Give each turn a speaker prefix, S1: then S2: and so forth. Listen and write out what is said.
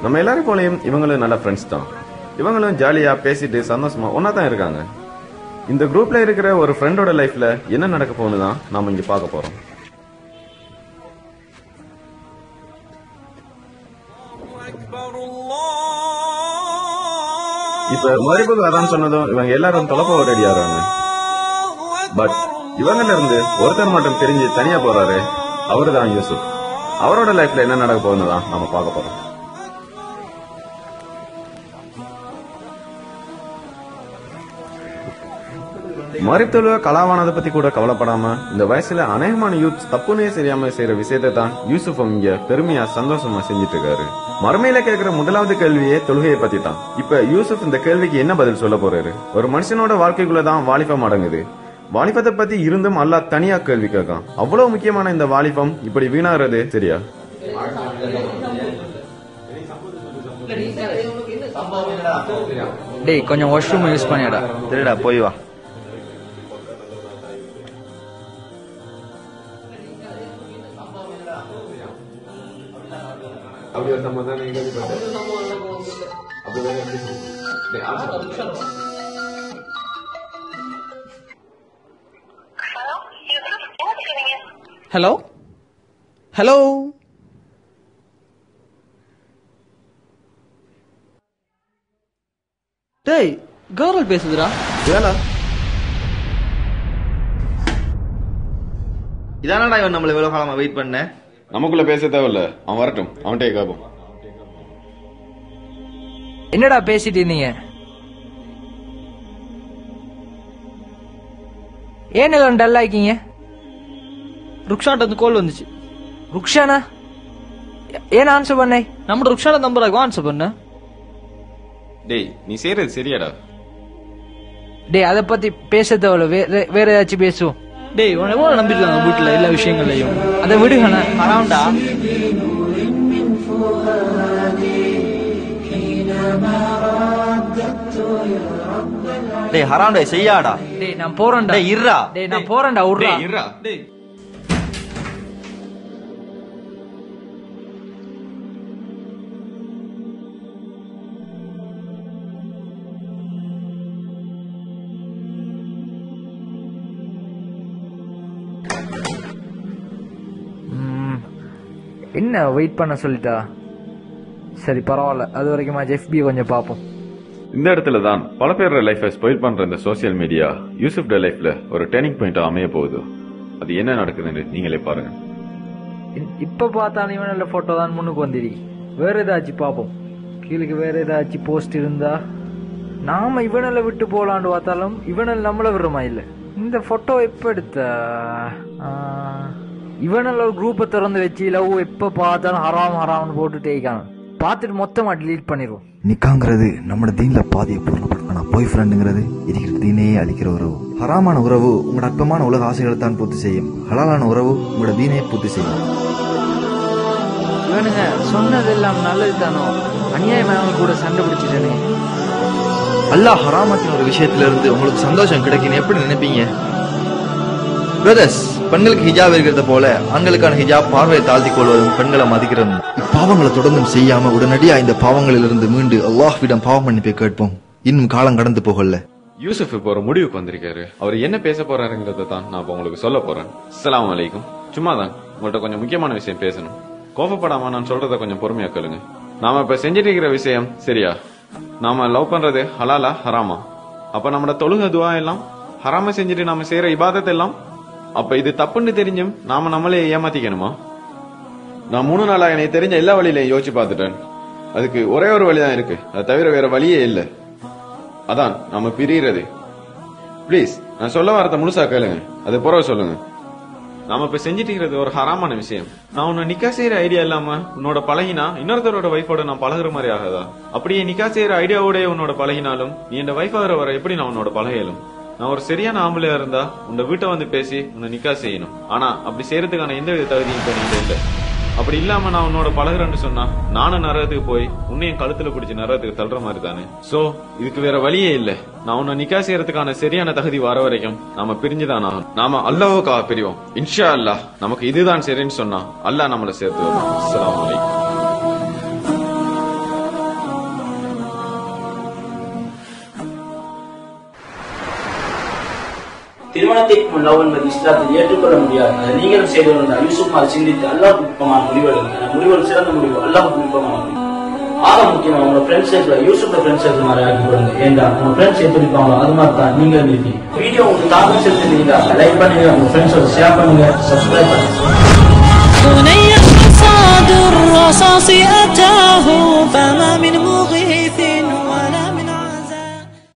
S1: நம்ம எல்லாரும் போலயும் இவங்களும் நல்ல ஃப்ரெண்ட்ஸ் தான். இவங்களும் ஜாலியா பேசிட்டு சந்தோஷமா ஒன்னா தான் இருக்காங்க. இந்த குரூப்ல இருக்கிற ஒரு ஃப்ரெண்டோட லைஃப்ல என்ன நடக்க போகுதுன்னு தான் நாம இங்க பார்க்க போறோம். இப்ப மரிபுக்கு அதான் சொன்னதும் இவங்க எல்லாரும் தொலைப்ப ரெடி ஆறாங்க. பட் இவங்கல இருந்து ஒருத்தர் மட்டும் தெரிஞ்சு தனியா போறாரு. அவருதான் யூசுப். அவரோட லைஃப்ல என்ன நடக்க போகுதுன்னு தான் நாம பார்க்க போறோம். மரித்தொழுவ கலாவானதை பத்தி கூட கவலைப்படாம இந்த வயசுல அநேகமான யூத் தப்புனே தெரியாம செய்யற விஷயத்தை தான் யூசுப் இங்க பெருமையா சந்தோஷமா செஞ்சிட்டு இருக்காரு. மறுமையில கேட்கிற முதலாவது கேள்வியே தொழுகையை பத்தி தான். இப்ப யூசுப் இந்த கேள்விக்கு என்ன பதில் சொல்ல போறாரு? ஒரு மனுஷனோட வாழ்க்கைக்குள்ளதான் வாலிபம் அடங்குது. வாலிபத்தை பத்தி இருந்தும் அல்லாஹ் தனியா கேள்வி கேட்கான். அவ்வளவு முக்கியமான இந்த வாலிபம் இப்படி வீணாகிறது சரியா?
S2: டேய் கொஞ்சம் வாஷ்ரூம் யூஸ் பண்ணிடா.
S3: சரிடா போய் வா.
S1: அப்படி ஒரு சம்பந்தம்
S2: ஹலோ ஹலோ டேய் கௌரவ் பேசுதுடா.
S3: இதானடா இவன் நம்மள எவ்வளவு காலமா வெயிட் பண்ண.
S1: நமக்குள்ள பேச தேவையில்ல, அவன் வரட்டும், அவன்கிட்ட கேட்போம்.
S2: என்னடா பேசிட்டு இருந்தீங்க? ஏன் எல்லாம் டல் ஆயிக்கீங்க?
S4: ருக்ஷான்ட்ட வந்து கால் வந்துச்சு.
S2: ருக்ஷானா? ஏன் ஆன்சர் பண்ண?
S4: நம்ம ருக்ஷான நம்பர் ஆன்சர் பண்ண.
S1: டேய் நீ செய்யறது சரியாடா?
S2: டேய் அதை பத்தி பேச தேவையில்ல, வேற ஏதாச்சும் பேசுவோம்.
S4: டேய் உன எவ்வளவு நம்பிருக்காங்க வீட்டுல எல்லா விஷயங்களையும்.
S2: அதை விடுகண்ணா.
S4: ஹராம்டா.
S3: டேய் ஹராம் டேய் செய்யாடா.
S2: டேய் நான் போறேன்டா.
S3: டேய் இருடா.
S2: டேய் நான் போறேன்டா. உர்றா.
S1: இருடா.
S4: டேய்
S2: என்ன வெயிட் பண்ண சொல்லிட்டா? சரி பரவாயில்ல, அது வரைக்கும் எஃபி கொஞ்சம் பாப்போம்.
S1: இந்த இடத்துல தான் பல பேரோட லைஃபை ஸ்பாயில் பண்ற இந்த சோசியல் மீடியா யூசுப் லைஃப்ல ஒரு டர்னிங் பாயிண்ட் அமைய போகுது. அது என்ன நடக்குதுன்னு நீங்களே பாருங்க.
S2: இப்ப பார்த்தாலும் இவனல்ல போட்டோ தான் முன்னுக்கு வந்துடி. வேற ஏதாச்சும் பாப்போம். கீழே வேற ஏதாச்சும் போஸ்ட் இருந்தா நாம இவனல்ல விட்டு போலான்னு பார்த்தாலும் இவனல் நம்மள விடுறமா இல்ல. இந்த போட்டோ எப்ப எடுத்த? இவனல்ல ஒரு குரூப்பை திறந்து வச்சு லவ் எப்ப பார்த்தாலும் ஹராம் ஹராம்னு போட்டு தேய்க்காங்க. பார்த்துட்டு மொத்தமா டிலீட் பண்ணிடுவோம்.
S5: நிக்காங்கிறது நம்ம தீன்ல பாதியை பொருள்படும். ஆனா பாய் ஃப்ரெண்டுங்கிறது இருக்கிற தீனையே அழிக்கிற உறவு. ஹராமான உறவு உங்களோட அற்பமான உலக ஆசைகளை தான் பூர்த்தி செய்யும். ஹலாலான உறவு உங்களோட தீனையே பூர்த்தி செய்யும்.
S2: இவனுங்க சொன்னதெல்லாம் நல்லது தானோ, அநியாயமாக கூட சண்டை பிடிச்சிட்டேனே.
S3: அல்லாஹ் ஹராமாத்தின் ஒரு விஷயத்துல இருந்து உங்களுக்கு சந்தோஷம் கிடைக்குன்னு எப்படி நினைப்பீங்க? பிரதர்ஸ், பெண்களுக்கு ஹிஜாப் இருக்கிறத போல ஆண்களுக்கான ஹிஜாப் பார்வையை தாழ்த்திக் கொள்வதும் பெண்களை மதிக்கிறதும். இப்பாவங்களை தொடர்ந்தும் செய்யாம உடனடியா இந்த பாவங்களிலிருந்து மீண்டு அல்லாஹ்விடம் பாவம் மன்னிப்பை கேட்போம். இன்னும் காலம் கடந்து போகல.
S1: யூசுப் இப்போ ஒரு முடிவுக்கு வந்திருக்காரு. அவர் என்ன பேச போறாருங்கிறத தான் நான் இப்ப உங்களுக்கு சொல்ல போறேன். அஸ்ஸலாமு அலைக்கும். சும்மா தான் உங்கள்ட்ட கொஞ்சம் முக்கியமான விஷயம் பேசணும். கோபப்படாம நான் சொல்றத கொஞ்சம் பொறுமையா கேளுங்க. நாம இப்ப செஞ்சிட்டு இருக்கிற விஷயம் சரியா? நாம லவ் பண்றது ஹலாலா ஹராமா? அப்ப நம்மளோட தொழுகை துவா எல்லாம் ஹராம செஞ்சுட்டு நாம செய்யற இபாதத் எல்லாம் அப்ப இது தப்புன்னு தெரிஞ்சும் நாம நம்மளே ஏமாத்திக்கணுமா? நான் 3 நாளா எனக்கு தெரிஞ்ச எல்லா வழியிலையும் யோசிச்சு பார்த்துட்டேன். அதுக்கு ஒரே ஒரு வழிதான் இருக்கு. அது தவிர வேற வழியே இல்லை. அதான் நாம பிரியறது. பிளீஸ் நான் சொல்ல வரத முழுசா கேளுங்க, அது புறவை சொல்லுங்க. நாம இப்ப செஞ்சுட்டு இருக்கிறது ஒரு ஹராமான விஷயம். நான் உன்னை நிக்கா செய்யற ஐடியா இல்லாம உன்னோட பழகினா இன்னொருத்தரோட வைஃபோட நான் பழகுற மாதிரி ஆகாதா? அப்படியே நிக்கா செய்யற ஐடியாவோட உன்னோட பழகினாலும் நீ என் வைஃப் ஆகிற வர எப்படி நான் உன்னோட பழகலும்? நான் ஒரு சரியான ஆம்பளையா இருந்தா உன்னை வீட்டை வந்து பேசி உன்னை நிக்கா செய்யணும். ஆனா அப்படி செய்யறதுக்கான எந்த வித தகுதியும் இப்ப நீங்க இல்ல. அப்படி இல்லாம நான் உன்னோட பழகுறேன்னு சொன்னா நானும் நரகத்துக்கு போய் உன்னையும் கழுத்துல பிடிச்சி நரகத்துக்கு தள்ளுற மாதிரி தானே. சோ இதுக்கு வேற வழியே இல்ல. நான் உன்னை நிக்கா செய்யறதுக்கான சரியான தகுதி வர வரைக்கும் நாம பிரிஞ்சுதான் ஆகணும். நாம அல்லாஹ்வுக்காக பிரிவோம். இன்ஷா அல்லாஹ் நமக்கு இதுதான் சரின்னு சொன்னா அல்லாஹ் நம்மளை சேர்த்து வைப்பான். அஸ்ஸலாமு அலைக்கும்.
S6: திருமணத்திற்கு முன் லவ் என்பது இஸ்லாத்தில் ஏற்றுக்கொள்ள முடியாது. அதை நீங்களும் செய்து கொண்டால் யூசுப் அதை சிந்தித்து அல்லாஹ்வுக்கு விருப்பமான முடிவெடுங்க. முடிவு சிறந்த முடிவு, அல்லாஹ்வுக்கு விருப்பமான முடிவு. ஆக முக்கியமா உங்க friends circle Yusuf friends circle மாதிரி ஆக்கி கொடுங்க. ஏண்டா உங்க ஃப்ரெண்ட்ஸ் எப்படி இருப்பாங்களோ அது மாதிரி தான் நீங்க இருக்கீங்க. வீடியோ உங்களுக்கு தாக்கம் செலுத்தினீங்க, லைக் பண்ணுங்க, உங்க ஃப்ரெண்ட்ஸோட ஷேர் பண்ணுங்க, சப்ஸ்கிரைப் பண்ணுங்க.
S7: بني صاد الرصاص أتاه فما من مغيث